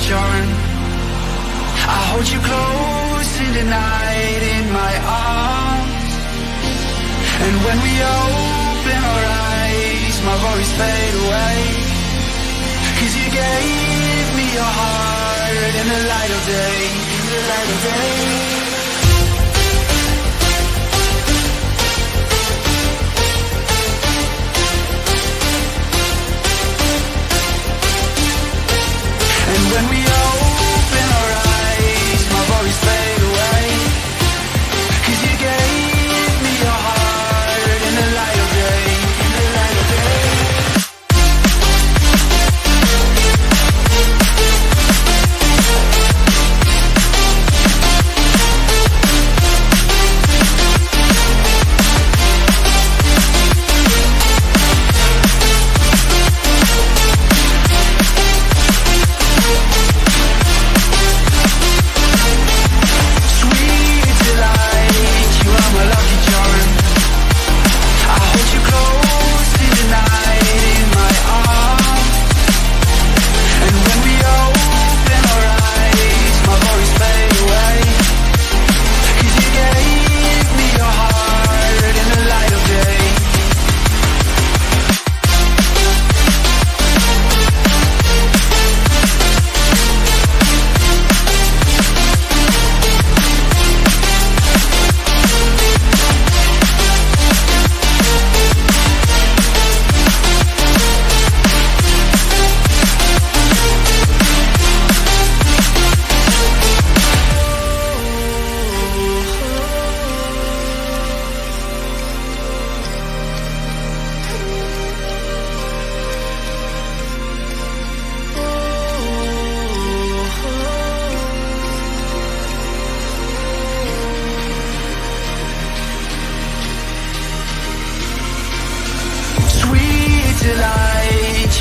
charm. I hold you close in the night in my arms. And when we open our eyes, my worries fade away. 'Cause you gave me your heart in the light of day, in the light of day. And when we open our eyes, my worries fade away. 'Cause you gave me your heart in the light of day, in the light of day.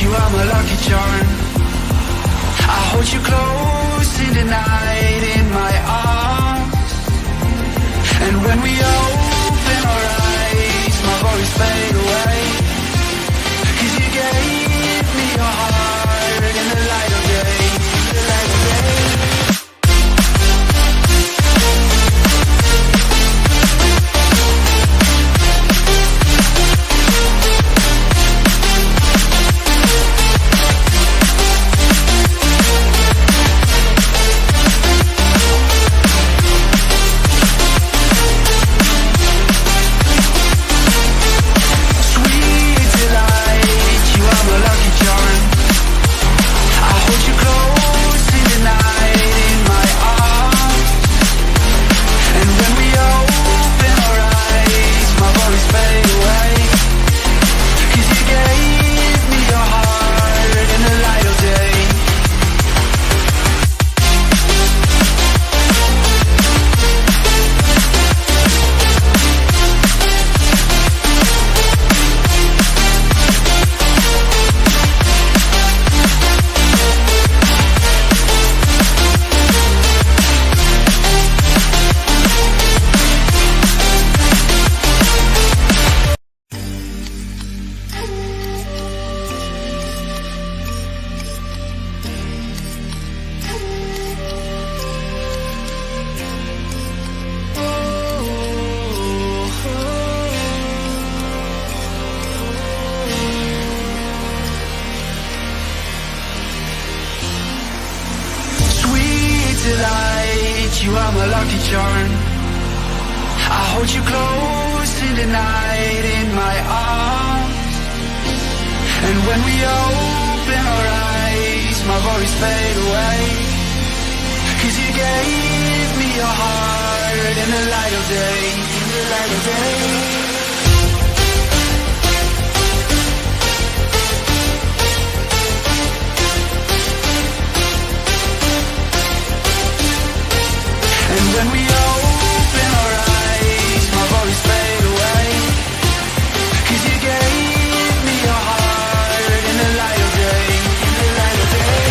You are my lucky charm. I hold you close in the night in my arms. And when we open our eyes, my worries fade away. 'Cause you gave me your heart in the light of day, in the light of day. You are my lucky charm. I hold you close in the night in my arms. And when we open our eyes, my worries fade away. 'Cause you gave me your heart in the light of day, in the light of day. And when we open our eyes, my worries fade away. 'Cause you gave me your heart in the light of day, in the light of day.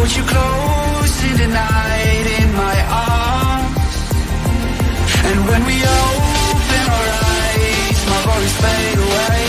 hold you close in the night in my arms. And when we open our eyes, my worries fade away.